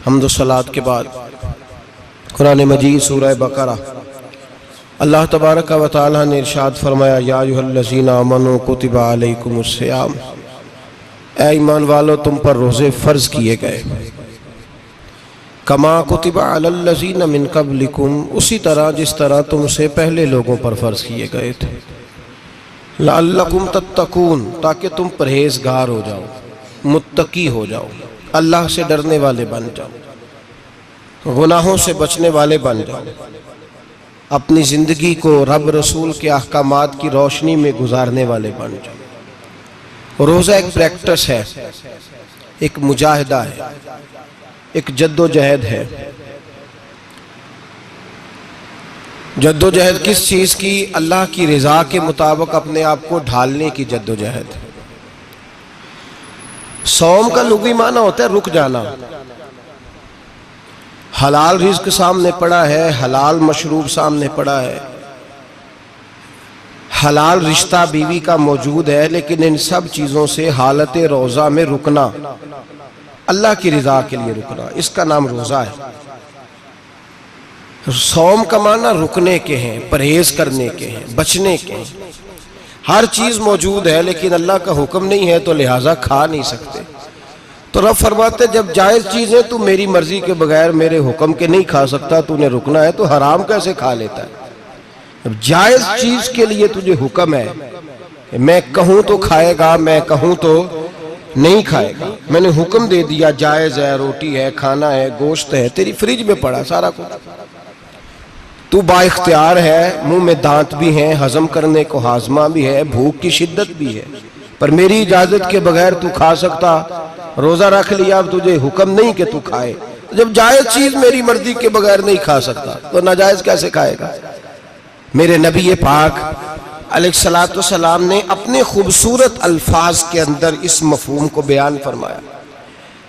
हम्द सलात के बाद कुरान मजीद सूरह बकरा अल्लाह तबारक व तआला ने इरशाद फरमाया, या अय्युहल्लज़ीना आमनू कुतिबा अलैकुमुस्सियाम, ऐ ईमान वालो तुम पर रोज़े फ़र्ज़ किए गए, कमा कुतिबा अलल्लज़ीना मिन क़ब्लिकुम, उसी तरह जिस तरह तुमसे पहले लोगों पर फ़र्ज़ किए गए थे, लअल्लकुम तत्तकून, ताकि तुम परहेज़गार हो जाओ, मुत्तकी हो जाओ, अल्लाह से डरने वाले बन जाओ, गुनाहों से बचने वाले बन जाओ, अपनी ज़िंदगी को रब रसूल के अहकामात की रोशनी में गुजारने वाले बन जाओ। रोज़ा एक प्रैक्टिस है, एक मुजाहिदा है, एक जद्दोजहद है। जद्दोजहद किस चीज़ की? अल्लाह की रज़ा के मुताबिक अपने आप को ढालने की जद्दोजहद। सौम का लुग़वी माना होता है रुक जाना। हलाल रिज़्क सामने पड़ा है, हलाल मशरूब सामने पड़ा है, हलाल रिश्ता बीवी का मौजूद है, लेकिन इन सब चीज़ों से हालत रोज़ा में रुकना, अल्लाह की रज़ा के लिए रुकना, इसका नाम रोज़ा है। सौम का माना रुकने के हैं, परहेज करने के हैं, बचने के हैं। हर चीज़ मौजूद है लेकिन अल्लाह का हुक्म नहीं है तो लिहाजा खा नहीं सकते। तो रब फरमाते जब जायज़ चीज़ें तू मेरी मर्जी के बगैर मेरे हुक्म के नहीं खा सकता, तूने रुकना है, तो हराम कैसे खा लेता है? अब जायज़ चीज़ के लिए तुझे हुक्म है, मैं कहूँ तो खाएगा, मैं कहूँ तो नहीं खाएगा। मैंने हुक्म दे दिया, जायज़ है, रोटी है, खाना है, गोश्त है, तेरी फ्रिज में पड़ा सारा कुछ, तू बाइख्तियार है, मुंह में दांत भी हैं, हजम करने को हाजमा भी है, भूख की शिद्दत भी है, पर मेरी इजाजत के बगैर तू खा सकता? रोजा रख लिया, अब तुझे हुक्म नहीं कि तू खाए। जब जायज चीज मेरी मर्जी के बगैर नहीं खा सकता तो नाजायज कैसे खाएगा? मेरे नबी पाक अलैहिस्सलातु वस्सलाम ने अपने खूबसूरत अल्फाज के अंदर इस मफहूम को बयान फरमाया।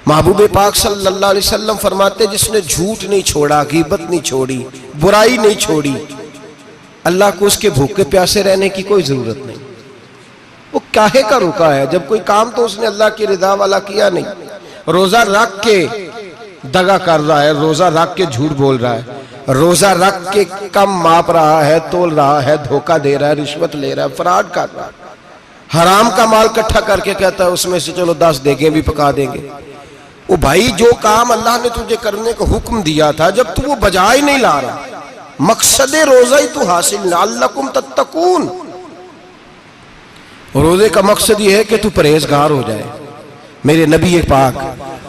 महबूब पाक सल्लल्लाहु अलैहि वसल्लम फरमाते, जिसने झूठ नहीं छोड़ा, गीबत नहीं छोड़ी, बुराई नहीं छोड़ी, अल्लाह को उसके भूखे प्यासे रहने की कोई जरूरत नहीं। वो काहे का रुका है? जब कोई काम तो उसने अल्लाह की रिदा वाला किया नहीं। रोजा रख के दगा कर रहा है, रोजा रख के झूठ बोल रहा है, रोजा रख के कम माप रहा है, तोल रहा है, धोखा दे रहा है, रिश्वत ले रहा है, फ्रॉड कर रहा है, हराम का माल इकट्ठा करके कहता है उसमें से चलो 10 देगे भी पका देंगे। वो भाई जो काम अल्लाह ने तुझे करने का हुक्म दिया था, जब तू वो बजा ही नहीं ला रहा, मकसद रोजा ही तू हासिल ना, लअल्लकुम तत्तकून। रोजे का मकसद ये है कि तू परहेजगार हो जाए। मेरे नबी पाक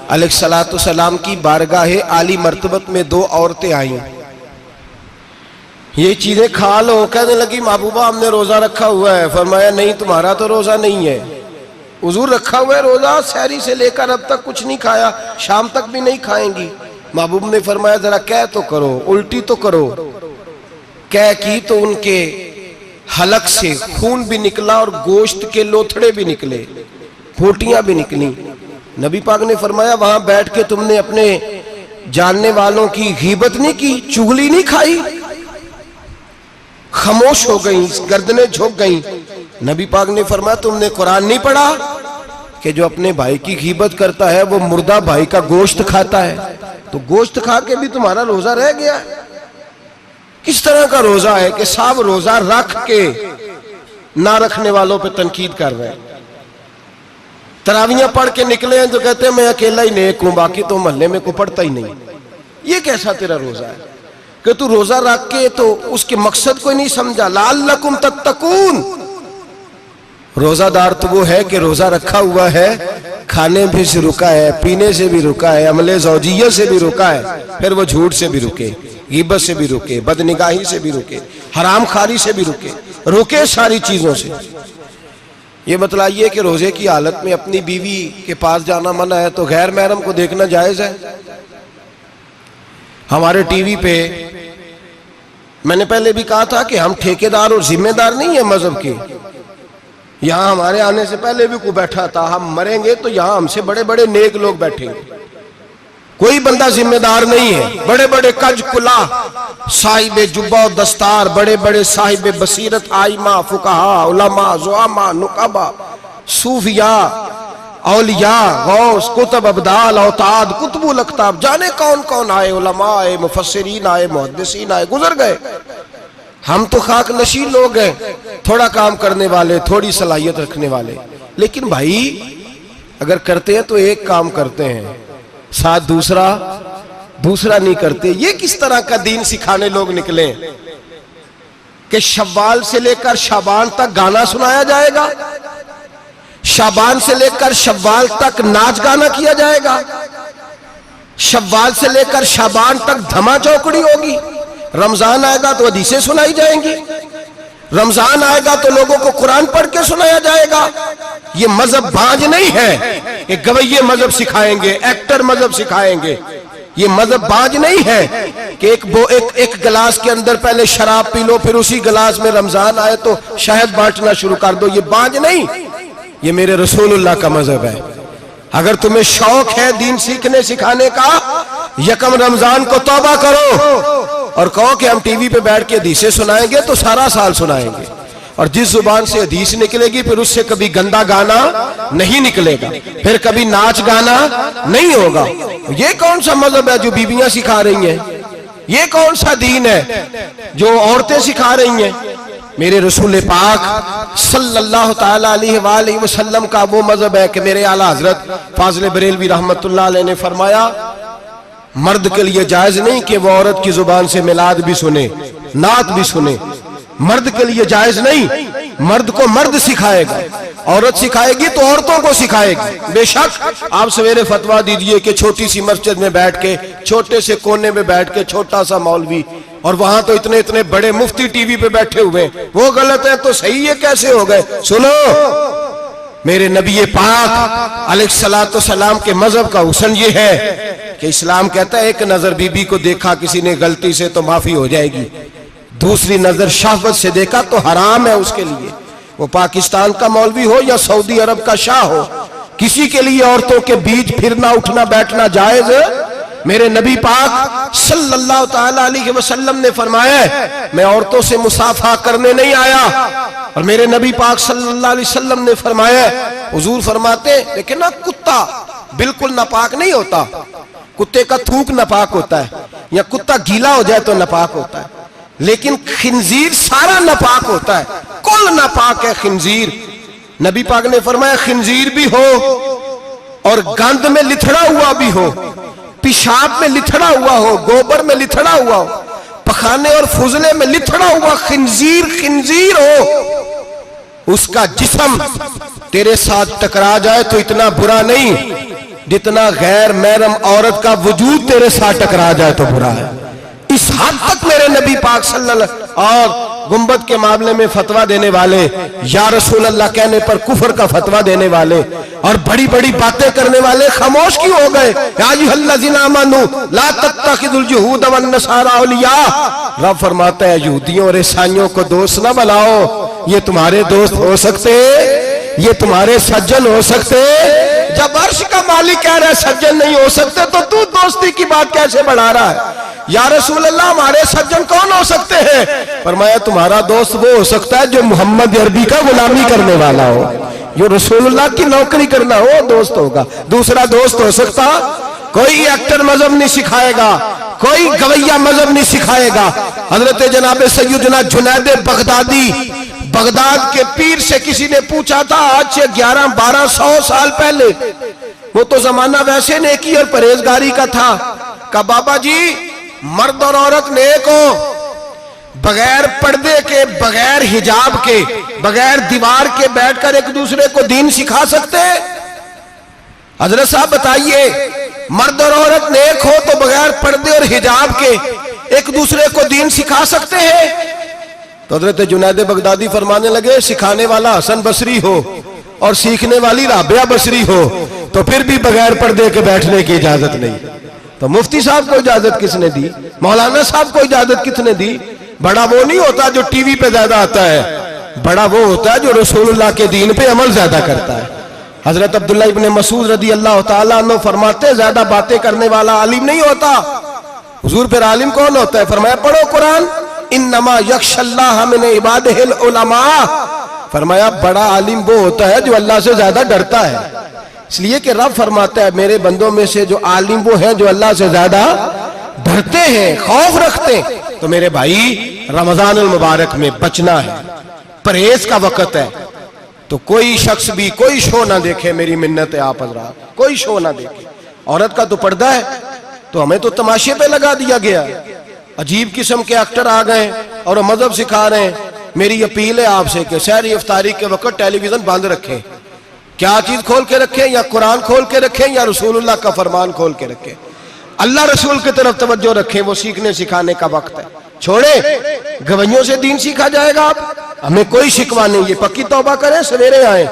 अलैहिस्सलातु वस्सलाम की बारगाह आली मर्तबत में 2 औरतें आई, ये चीजें खा लो, कहने लगी महबूबा हमने रोजा रखा हुआ है। फरमाया नहीं, तुम्हारा तो रोजा नहीं है, हुजूर रखा हुआ है रोजा, सहरी से लेकर अब तक कुछ नहीं खाया, शाम तक भी नहीं खाएंगी। महबूब ने फरमाया जरा कह तो करो, उल्टी तो करो। कह की तो उनके हलक से खून भी निकला और गोश्त के लोथड़े भी निकले, फोटियां भी निकली। नबी पाक ने फरमाया वहां बैठ के तुमने अपने जानने वालों की गीबत नहीं की, चुगली नहीं खाई? खामोश हो गई, गर्दनें झुक गई। नबी पाक ने फरमाया तुमने कुरान नहीं पढ़ा कि जो अपने भाई की गीबत करता है वो मुर्दा भाई का गोश्त खाता है? तो गोश्त खा के भी तुम्हारा रोजा रह गया। किस तरह का रोजा है कि सब रोजा रख के ना रखने वालों पे तनकीद कर रहे हैं। तरावियां पढ़ के निकले हैं तो कहते हैं मैं अकेला ही नेक हूं, बाकी तो मोहल्ले में कोई पढ़ता ही नहीं। ये कैसा तेरा रोजा है कि तू रोजा रख के तो उसके मकसद को नहीं समझा? लअल्लकुम तत्तकून। रोजादार तो वो है कि रोजा रखा हुआ है, खाने भी से रुका है, पीने से भी रुका है, अमले ज़ौजिय्या से भी रुका है, फिर वो झूठ से भी रुके, गीबत से भी रुके, बदनिगाही से भी रुके, हराम खारी से भी रुके सारी चीजों से। ये बतलाइए कि रोजे की हालत में अपनी बीवी के पास जाना मना है तो गैर महरम को देखना जायज है? हमारे टीवी पे मैंने पहले भी कहा था कि हम ठेकेदार और जिम्मेदार नहीं है मजहब के। यहां हमारे आने से पहले भी कोई बैठा था, हम मरेंगे तो यहां हमसे बड़े बड़े नेक लोग बैठेंगे, कोई बंदा जिम्मेदार नहीं है। बड़े बड़े कज कुला साहिब जुब्बा दस्तार, बड़े बड़े साहिब बसीरत, आइमा, फुकाहा, उलमा, ज़ुआमा, नुकाबा, सूफिया औलिया, गौस, कुतुब, अब्दाल, औताद, कुतुबुल अख्ताब, जाने कौन कौन आए, उलमा आए, मुफस्सिरीन आए, मुहद्दिसीन आए, गुजर गए। हम तो खाक नशीन लोग हैं, थोड़ा काम करने वाले, थोड़ी सलाहियत रखने वाले। लेकिन भाई अगर करते हैं तो एक काम करते हैं, साथ दूसरा नहीं करते। ये किस तरह का दीन सिखाने लोग निकले कि शव्वाल से लेकर शाबान तक गाना सुनाया जाएगा, शाबान से लेकर शव्वाल तक नाच गाना किया जाएगा, शव्वाल से लेकर शाबान तक धमा चौकड़ी होगी, रमजान आएगा तो हदीसें सुनाई जाएंगी, रमजान आएगा तो लोगों को कुरान पढ़ के सुनाया जाएगा। ये मजहब बाज नहीं है, एक गवैये मजहब सिखाएंगे, एक्टर मजहब सिखाएंगे। ये मजहब बाज नहीं है कि एक गिलास के अंदर पहले शराब पी लो, फिर उसी गिलास में रमजान आए तो शहद बांटना शुरू कर दो। ये बाज नहीं, ये मेरे रसूलुल्लाह का मजहब है। अगर तुम्हें शौक है दीन सीखने सिखाने का, यकम रमजान को तौबा करो और कहो कि हम टीवी पे बैठ के हदीसें सुनाएंगे, तो सारा साल सुनाएंगे। और जिस जुबान से हदीस निकलेगी फिर उससे कभी गंदा गाना नहीं निकलेगा, फिर कभी नाच गाना नहीं होगा। ये कौन सा मजहब है जो बीबियां सिखा रही हैं? ये कौन सा दीन है जो औरतें सिखा रही हैं? मेरे रसूल पाक सल्लल्लाहु ताला अलैहि वसल्लम का वो मजहब है कि मेरे आला हजरत फाजिल बरेलवी रहमतुल्लाह अलैह ने फरमाया, मर्द के लिए जायज नहीं कि वो औरत की जुबान से मिलाद भी सुने, नात भी सुने। मर्द के लिए जायज नहीं, मर्द को मर्द सिखाएगा, औरत सिखाएगी तो औरतों को सिखाएगी। बेशक आप सवेरे फतवा दीजिए कि छोटी सी मस्जिद में बैठ के, छोटे से कोने में बैठ के छोटा सा मौलवी, और वहां तो इतने इतने बड़े मुफ्ती टीवी पे बैठे हुए, वो गलत है तो सही है कैसे हो गए? सुनो, मेरे नबी पाक अलैहिस्सलातु सलाम के मजहब का हुस्न ये है कि इस्लाम कहता है एक नजर बीबी को देखा किसी ने गलती से तो माफी हो जाएगी, दूसरी नजर शहवत से देखा तो हराम है उसके लिए। वो पाकिस्तान का मौलवी हो या सऊदी अरब का शाह हो, किसी के लिए औरतों के बीच फिरना उठना बैठना जायज है? मेरे नबी पाक सल्लल्लाहु ताला अलैहि वसल्लम ने फरमाया मैं औरतों से मुसाफा करने नहीं आया। और मेरे नबी पाक सल्लल्लाहु अलैहि वसल्लम ने फरमाया, हुजूर फरमाते लेकिन ना कुत्ता बिल्कुल नापाक नहीं होता, कुत्ते का थूक नापाक होता है, या कुत्ता गीला हो जाए तो नापाक होता है, लेकिन खिंजीर सारा नापाक होता है, कुल नापाक है खिंजीर। नबी पाक ने फरमाया खिंजीर भी हो और गंद में लिथड़ा हुआ भी हो, पेशाब में लिथड़ा हुआ हो, गोबर में लिथड़ा हुआ हो, पखाने और फुजले में लिथड़ा हुआ खिंजीर हो, उसका जिस्म तेरे साथ टकरा जाए तो इतना बुरा नहीं जितना गैर महरम औरत का वजूद तेरे साथ टकरा जाए तो बुरा है। इस हद तक मेरे नबी पाक सल्लल्लाहु और गुंबद के मामले में फतवा देने वाले, या रसूल अल्लाह कहने पर कुफर का फतवा देने वाले और बड़ी बड़ी बातें करने वाले खामोश क्यों हो गए? या अय्युहल्लज़ीना आमनू ला तत्तखिज़ुल यहूद वन नसारा औलिया। रब फरमाता है यहूदियों और ईसाइयों को दोस्त ना बनाओ, ये तुम्हारे दोस्त हो सकते, ये तुम्हारे सज्जन हो सकते। जब अर्श का मालिक कह रहा है सज्जन नहीं हो सकते तो तू दोस्ती की बात कैसे बढ़ा रहा है? या रसूल अल्लाह हमारे सज्जन कौन हो सकते हैं? फरमाया तुम्हारा दोस्त वो हो सकता है जो मोहम्मद अरबी का गुलामी करने वाला हो, जो रसूलुल्लाह की नौकरी करना हो दोस्त होगा। दूसरा दोस्त हो सकता? कोई एक्टर मजहब नहीं सिखाएगा, कोई गवैया मजहब नहीं सिखाएगा। हजरत जनाब सैयदना जुनैद बगदादी, बगदाद के पीर से किसी ने पूछा था आज से 1100-1200 साल पहले, वो तो जमाना वैसे नेकी और परहेजगारी का था, का बाबा जी मर्द और औरत नेक हो, बगैर पर्दे के, बगैर हिजाब के, बगैर दीवार के बैठकर एक दूसरे को दीन सिखा सकते हैं? हजरत साहब बताइए, मर्द और औरत नेक हो तो बगैर पर्दे और हिजाब के एक दूसरे को दीन सिखा सकते हैं? तो हजरत जुनैद बगदादी फरमाने लगे सिखाने वाला हसन बसरी हो और सीखने वाली राबिया बसरी हो तो फिर भी बगैर पर्दे के बैठने की इजाजत नहीं। तो मुफ्ती साहब को इजाजत किसने दी? मौलाना साहब को इजाजत किसने दी? बड़ा वो नहीं होता जो टीवी पे ज्यादा आता है, बड़ा वो होता है जो रसूलुल्लाह के दीन पे अमल ज्यादा करता है। हजरत अब्दुल्लाह इब्ने मसूद रदी अल्लाह ताला अन्हु फरमाते ज्यादा बातें करने वाला आलिम नहीं होता। हुजूर फिर आलिम कौन होता है? फरमाया पढ़ो कुरान, इन्नमा यख्शल्लाह मिन इबादिहिल उलमा। फरमाया बड़ा आलिम वो होता है जो अल्लाह से ज्यादा डरता है। इसलिए कि रब फरमाता है मेरे बंदों में से जो आलिम वो हैं जो अल्लाह से ज्यादा डरते हैं, खौफ रखते हैं। तो मेरे भाई रमजान अल मुबारक में बचना है, परहेज का वक्त है। तो कोई शख्स भी कोई शो ना देखे, मेरी मिन्नत है आप हज़रात, कोई शो ना देखे। औरत का तो पर्दा है, तो हमें तो तमाशे पे लगा दिया गया। अजीब किस्म के एक्टर आ गए और मजहब सिखा रहे हैं। मेरी अपील है आपसे कि सहरी इफ्तारी के वक्त टेलीविजन बंद रखें। क्या चीज खोल के रखें? या कुरान खोल के रखें या रसूलुल्लाह का फरमान खोल के रखें। अल्लाह रसूल की तरफ तवज्जो रखें, वो सीखने सिखाने का वक्त है। छोड़े गवैयों से दीन सीखा जाएगा। आप हमें कोई शिकवा नहीं, ये पक्की तौबा करें, सवेरे आए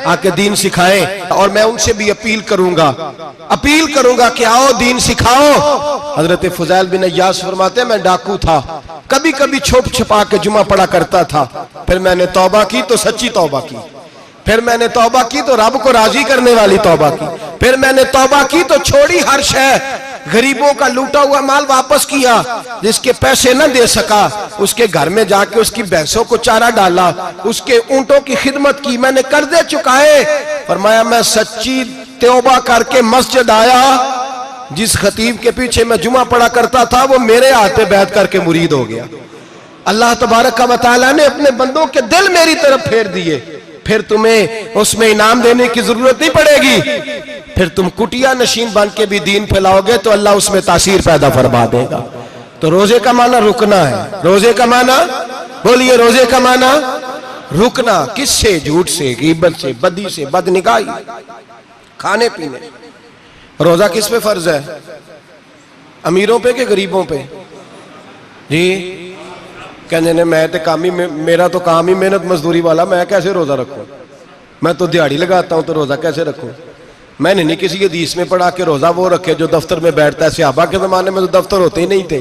आके दीन सिखाएं। और मैं उनसे भी अपील करूंगा कि आओ दीन सिखाओ। हजरत फुजैल बिन अय्यास फरमाते हैं मैं डाकू था, कभी कभी छुप छुपा के जुमा पढ़ा करता था, फिर मैंने तौबा की तो सच्ची तौबा की, फिर मैंने तौबा की तो रब को राजी करने वाली तौबा की, फिर मैंने तौबा की तो छोड़ी हर शय, गरीबों का लूटा हुआ माल वापस किया, जिसके पैसे न दे सका उसके घर में जाके उसकी भैंसों को चारा डाला, उसके ऊंटों की खिदमत की, मैंने कर्जे चुकाए। फरमाया मैं सच्ची तौबा करके मस्जिद आया, जिस खतीब के पीछे मैं जुमा पढ़ा करता था वो मेरे हाथ पे बैठ करके मुरीद हो गया। अल्लाह तबारक व तआला ने अपने बंदों के दिल मेरी तरफ फेर दिए। फिर तुम्हें उसमें इनाम देने की जरूरत नहीं पड़ेगी, फिर तुम कुटिया नशीन बन के भी दीन फैलाओगे तो अल्लाह उसमें तासीर पैदा फरमा देगा। तो रोजे का माना रुकना है। रोजे का माना बोलिए, रोजे का माना रुकना। किससे? झूठ से, गीबत से, बदी से, बदनिगाही, खाने पीने। रोजा किस पे फर्ज है? अमीरों पे कि गरीबों पे? जी कहने ने मैं तो काम ही मेरा तो काम ही मेहनत मजदूरी वाला, मैं कैसे रोजा रखूं? मैं तो दिहाड़ी लगाता हूं तो रोजा कैसे रखूं? मैंने नहीं किसी हदीस में पढ़ा कि रोजा वो रखे जो दफ्तर में बैठता है। सहाबा के जमाने में तो दफ्तर होते ही नहीं थे,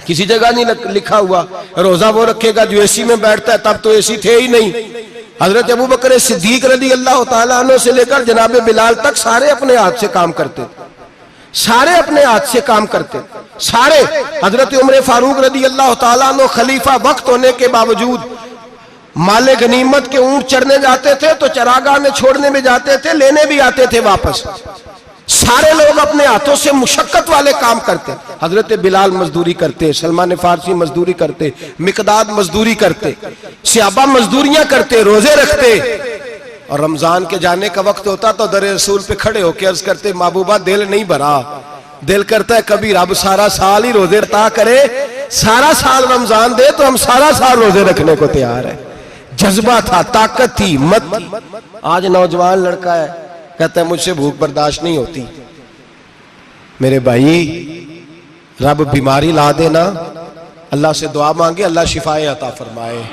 किसी जगह नहीं लिखा हुआ रोजा वो रखेगा जो एसी में बैठता है, तब तो एसी थे ही नहीं। हजरत अबू बकर सिद्दीक रज़ी अल्लाह तआला अन्हु से लेकर जनाब बिलाल तक सारे अपने हाथ से काम करते, सारे अपने हाथ से काम करते, सारे। हजरत उमर फारूक रज़ी अल्लाह तआला अन्हु खलीफा वक्त होने के बावजूद माले गनीमत के ऊंट चढ़ने जाते थे तो चरागाह में छोड़ने में जाते थे, लेने भी आते थे वापस। सारे लोग अपने हाथों से मुशक्कत वाले काम करते। हजरत बिलाल मजदूरी करते, सलमान फारसी मजदूरी करते, मिकदाद मजदूरी करते, सहाबा मजदूरियां करते, रोजे रखते। और रमजान के जाने का वक्त होता तो दर रसूल पे खड़े होकर अर्ज करते महबूबा दिल नहीं भरा, दिल करता है कभी रब सारा साल ही रोजे अता करे, सारा साल रमजान दे तो हम सारा साल रोजे रखने को तैयार है। जज्बा था, ताकत थी, हिम्मत थी। आज नौजवान लड़का है, कहता है मुझसे भूख बर्दाश्त नहीं होती। मेरे भाई रब बीमारी ला देना, अल्लाह से दुआ मांगे अल्लाह शिफाए अता फरमाए,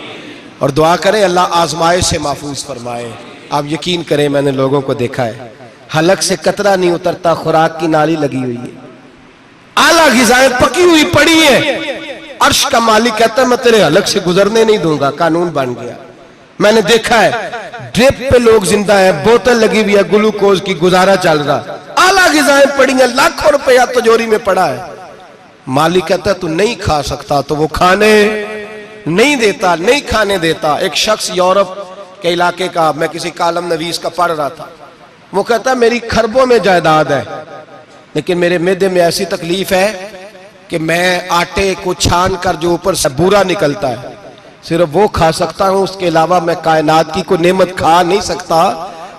और दुआ करें अल्लाह आजमाइश से महफूज फरमाए। आप यकीन करें मैंने लोगों को देखा है हलक से कतरा नहीं उतरता, खुराक की नाली लगी हुई है, आला ग़िज़ाएं पकी हुई पड़ी है। अर्श का मालिक कहता है मैं तेरे हलक से गुजरने नहीं दूंगा, कानून बन गया। मैंने देखा है ड्रिप पे लोग जिंदा है, बोतल लगी हुई है ग्लूकोज की, गुजारा चल रहा, आला ग़िज़ाएं पड़ी है, लाखों रुपया तिजोरी में पड़ा है। मालिक कहता है तू नहीं खा सकता तो वो खाने नहीं देता, नहीं खाने देता। एक शख्स यूरोप के इलाके का, मैं किसी कालम नवीस का पढ़ रहा था, वो कहता मेरी खरबों में जायदाद है लेकिन मेरे मैदे में ऐसी तकलीफ है कि मैं आटे को छान कर जो ऊपर से बूरा निकलता है सिर्फ वो खा सकता हूं, उसके अलावा मैं कायनात की कोई नेमत खा नहीं सकता।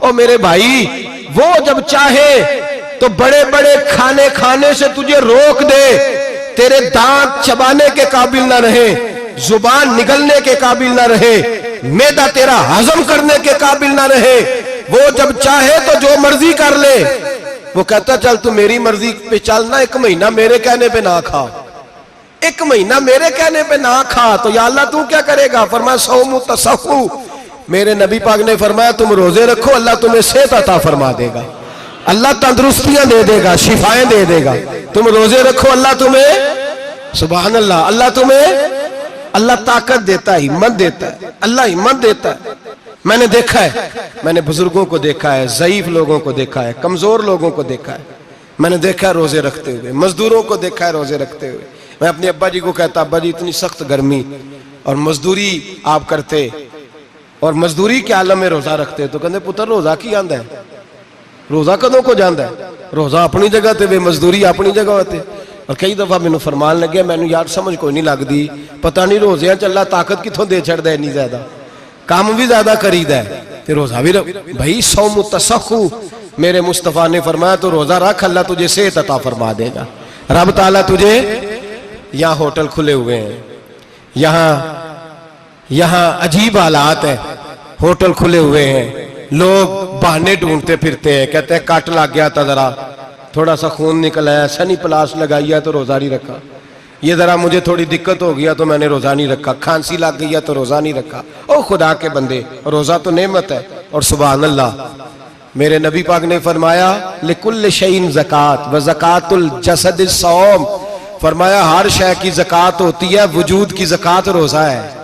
और मेरे भाई वो जब चाहे तो बड़े बड़े खाने खाने से तुझे रोक दे, तेरे दांत चबाने के काबिल ना रहे, जुबान निगलने के काबिल ना रहे, मैदा तेरा हजम करने के काबिल ना रहे, वो जब चाहे तो जो मर्जी कर ले। वो कहता चल तू मेरी मर्जी पे चल ना, एक महीना मेरे कहने पे ना खा, एक महीना मेरे कहने पे ना खा, तो या अल्लाह तू क्या करेगा? फरमाया सौमु तसहु, मेरे नबी पाक ने फरमाया तुम रोजे रखो अल्लाह तुम्हें सेहत अता फरमा देगा, अल्लाह तंदुरुस्तियां दे देगा, शिफाएं दे देगा। तुम रोजे रखो अल्लाह तुम्हें, सुभान अल्लाह, अल्लाह तुम्हें, अल्लाह ताकत देता है, हिम्मत देता है, अल्लाह हिम्मत देता है। मैंने देखा है, मैंने बुजुर्गों को देखा है, ज़ईफ लोगों को देखा है, कमजोर लोगों को देखा है, मैंने देखा है रोजे रखते हुए, मजदूरों को देखा है रोजे रखते हुए। मैं अपने अब्बा जी को कहता अब्बा जी इतनी सख्त गर्मी और मजदूरी आप करते, और मजदूरी के आलम में रोजा रखते तो कहते पुत्र रोजा की आंदा है, रोजा कदों को जाता है, रोजा अपनी जगह ते वे मजदूरी अपनी जगह होते। और कई दफा मैनू फरमान लगे मैनू यार समझ कोई नहीं लगती, पता नहीं रोजिया चला ताकत कितों दे छड़दा इन्नी ज्यादा, काम भी ज्यादा करीदा है ते रोजा भी भाई सौम तसखु मेरे मुस्तफा ने फरमाया तो रोजा रख, अल्लाह तुझे सेहत अता फरमा देगा। रब ताला तुझे, यहाँ होटल खुले हुए हैं, यहाँ अजीब हालात है, होटल खुले हुए हैं, लोग बहाने ढूंढते फिरते हैं, कहते हैं कट लग गया था जरा, थोड़ा सा खून निकल आया, सनी प्लास लगाई है तो रोजा नहीं रखा, ये जरा मुझे थोड़ी दिक्कत हो गया तो मैंने रोजा नहीं रखा, खांसी लग गई है तो रोजा नहीं रखा। ओ खुदा के बंदे, रोजा तो नेमत है। और सुभान अल्लाह, मेरे नबी पाक ने फरमाया लिकुल्ल शैइन ज़कात व ज़कातुल जसद सौम, फरमाया हर शय की ज़कात होती है, वजूद की ज़कात रोजा है।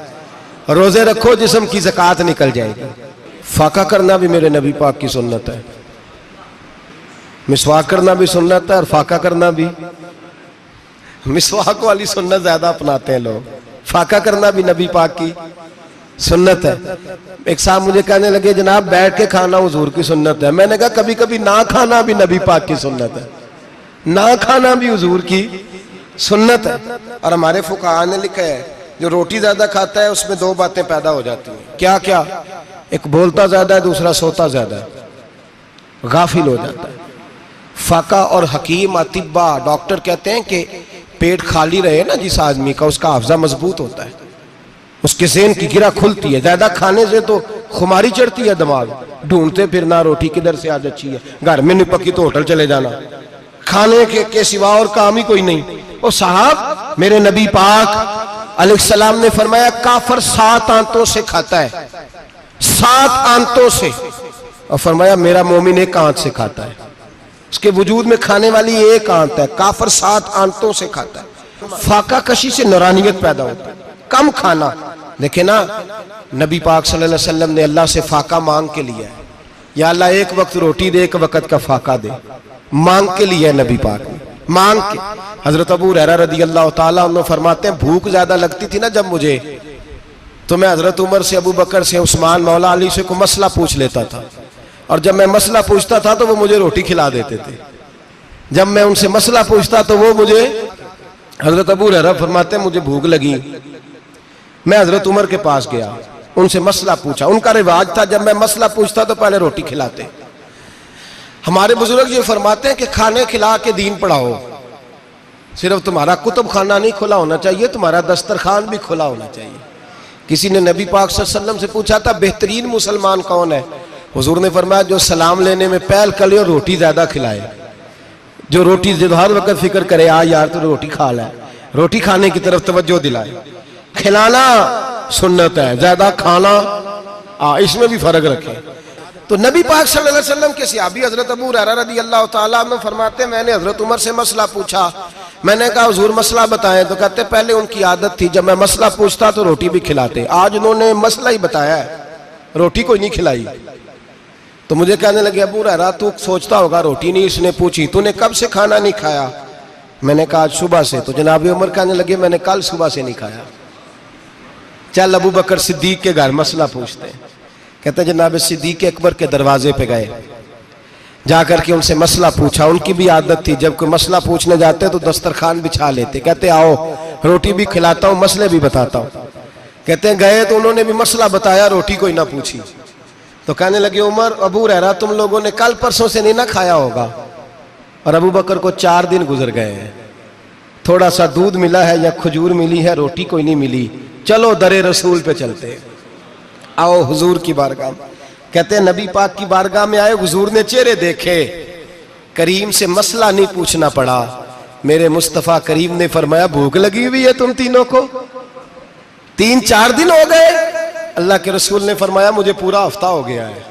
रोजे रखो जिस्म की ज़कात निकल जाएगी। फाका करना भी मेरे नबी पाक की सुन्नत है, मिसवाक करना भी सुन्नत है और फाका करना भी। मिसवाक वाली सुन्नत ज्यादा अपनाते हैं लोग, फाका करना भी नबी पाक की सुन्नत है। एक साहब मुझे कहने लगे जनाब बैठ के खाना हुजूर की सुन्नत है, मैंने कहा कभी कभी ना खाना भी नबी पाक की सुन्नत है, ना खाना भी हुजूर की सुन्नत है। और हमारे फुकाहा ने लिखा है जो रोटी ज्यादा खाता है उसमें दो बातें पैदा हो जाती हैं, क्या क्या, एक बोलता ज्यादा है, दूसरा सोता ज्यादा है, गाफिल हो जाता है। फाका और हकीम अतिब्बा डॉक्टर कहते हैं कि पेट खाली रहे ना जिस आदमी का, उसका हाफजा मजबूत होता है, उसके ज़हन की गिरा खुलती है। ज्यादा खाने से तो खुमारी चढ़ती है, दिमाग ढूंढते फिरना, रोटी किधर से आज अच्छी है, घर में नहीं पकी तो होटल चले जाना, खाने के सिवा और काम ही कोई नहीं। ओ साहब, मेरे नबी पाक अलैहिस्सलाम ने फरमाया काफर 7 आंतों से खाता है, 7 आंतों से, और फरमाया मेरा मोमिन 1 आंत से खाता है। उसके वजूद में खाने वाली 1 आंत है, काफर 7 आंतों से खाता है। फाका कशी से नूरानियत पैदा होता है, कम खाना। देखे ना, नबी पाक सल्लल्लाहु अलैहि वसल्लम ने अल्लाह से फाका मांग के लिया है, या अल्लाह 1 वक्त रोटी दे, 1 वक्त का फाका दे, मांग के लिया है नबी पाक ने, मांग के। हजरत अबू हुरैरा रदी अल्लाह ताला अन्हु फरमाते हैं भूख ज्यादा लगती थी ना जब मुझे, तो मैं हजरत उमर से, अबू बकर से, उस्मान, मौला अली से को मसला पूछ लेता था, और जब मैं मसला पूछता था तो वो मुझे रोटी खिला देते थे। जब मैं उनसे मसला पूछता तो वो मुझे, हजरत अबू हुरैरा फरमाते हैं मुझे भूख लगी, मैं हजरत उमर के पास गया, उनसे मसला पूछा। उनका रिवाज था जब मैं मसला पूछता तो पहले रोटी खिलाते। हमारे बुजुर्ग ये फरमाते हैं कि खाने खिला के दीन पढ़ाओ, सिर्फ तुम्हारा कुतुब खाना नहीं खुला होना चाहिए, तुम्हारा दस्तरखान भी खुला होना चाहिए। किसी ने नबी पाक सल्लल्लाहु अलैहि वसल्लम से पूछा था बेहतरीन मुसलमान कौन है, हुजूर ने फरमाया जो सलाम लेने में पहल करे और रोटी ज्यादा खिलाए, जो रोटी जो हर वक्त फिक्र करे आ यार तो रोटी खा ले, रोटी खाने की तरफ तवज्जो दिलाए। खिलाना सुन्नत है, ज्यादा खाना इसमें भी फर्क रखे। तो नबी पाक सल्लल्लाहु अलैहि वसल्लम के सहाबी हजरत अबू हुरैरा रज़ी अल्लाह ताला अन्हु फरमाते हैं मैंने हजरत उमर से मसला पूछा, मैंने कहा हुजूर मसला बताएं, तो कहते पहले उनकी आदत थी जब मैं मसला पूछता तो रोटी भी खिलाते, आज उन्होंने मसला ही बताया है, रोटी कोई नहीं खिलाई। तो मुझे कहने लगे अबू हुरैरा तू सोचता होगा रोटी नहीं इसने पूछी, तूने कब से खाना नहीं खाया? मैंने कहा आज सुबह से। तो जनाब उमर कहने लगे मैंने कल सुबह से नहीं खाया। चल अबू बकर सिद्दीक के घर मसला पूछते हैं। कहते जनाब सिद्दीक अकबर के दरवाजे पे गए, जाकर के उनसे मसला पूछा। उनकी भी आदत थी जब कोई मसला पूछने जाते तो दस्तरखान बिछा लेते, कहते आओ रोटी भी खिलाता हूँ मसले भी बताता हूँ। कहते हैं गए तो उन्होंने भी मसला बताया, रोटी कोई ना पूछी। तो कहने लगे उमर अबू हुरैरा तुम लोगों ने कल परसों से नहीं ना खाया होगा। और अबू बकर को 4 दिन गुजर गए हैं, थोड़ा सा दूध मिला है या खजूर मिली है, रोटी कोई नहीं मिली। चलो दरे रसूल पे चलते, आओ हुजूर की बारगाह। कहते हैं नबी पाक की बारगाह में आए, हुजूर ने चेहरे देखे, करीम से मसला नहीं पूछना पड़ा। मेरे मुस्तफा करीम ने फरमाया भूख लगी हुई है तुम तीनों को, 3-4 दिन हो गए। अल्लाह के रसूल ने फरमाया मुझे पूरा हफ्ता हो गया है।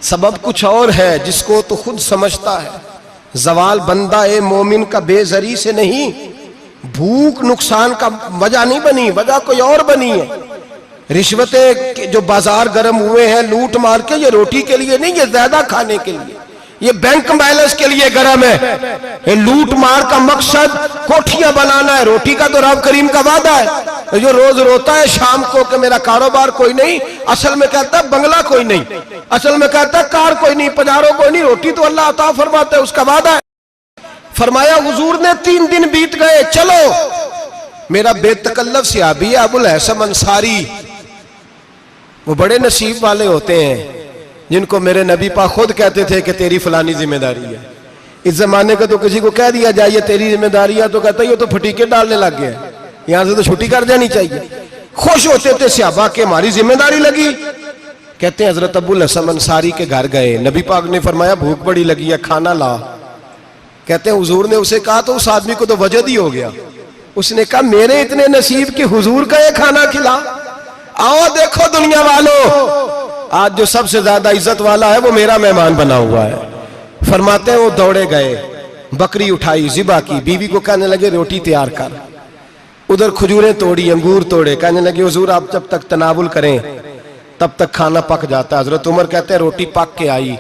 सबब कुछ और है जिसको तो खुद समझता है। जवाल बंदा ए मोमिन का बेजरी से नहीं, भूख नुकसान का वजह नहीं बनी, वजह कोई और बनी है। रिश्वतें जो बाजार गर्म हुए हैं लूट मार के, ये रोटी के लिए नहीं, ये ज्यादा खाने के लिए, ये बैंक बैलेंस के लिए गर्म है। ये लूट मार का मकसद कोठियां बनाना है, रोटी का तो रब करीम का वादा है। जो रोज रोता है शाम को कि मेरा कारोबार कोई नहीं, असल में कहता है बंगला कोई नहीं, असल में कहता है कार कोई नहीं, पजारो कोई नहीं, रोटी तो अल्लाह अता फरमाता है, उसका वादा है। फरमाया हुजूर ने 3 दिन बीत गए, चलो मेरा बेतकल्लफ सहाबी है अबुल हसन अंसारी, वो बड़े नसीब वाले होते हैं जिनको मेरे नबी पाक खुद कहते थे कि तेरी फलानी जिम्मेदारी है। इस जमाने का तो किसी को कह दिया जाए ये तेरी जिम्मेदारी है तो कहता है ये तो फटीके डालने लग गया, यहां से तो छुट्टी कर जानी चाहिए। खुश होते थे सहाबा के हमारी जिम्मेदारी लगी। कहते हैं हजरत अबुल हसन अंसारी के घर गए, नबी पाक ने फरमाया भूख बड़ी लगी है, खाना ला। कहते हैं हुजूर ने उसे कहा तो उस आदमी को तो वजद ही हो गया, उसने कहा मेरे इतने नसीब कि हुजूर का ये खाना खिला। आओ देखो दुनिया वालों, आज जो सबसे ज्यादा इज्जत वाला है वो मेरा मेहमान बना हुआ है। फरमाते हैं वो दौड़े गए, बकरी उठाई, जिबा की, बीवी को कहने लगे रोटी तैयार कर, उधर खजूरें तोड़ी, अंगूर तोड़े, कहने लगे हुजूर आप जब तक तनावुल करें तब तक खाना पक जाता है। हजरत उमर कहते हैं रोटी पक के आई,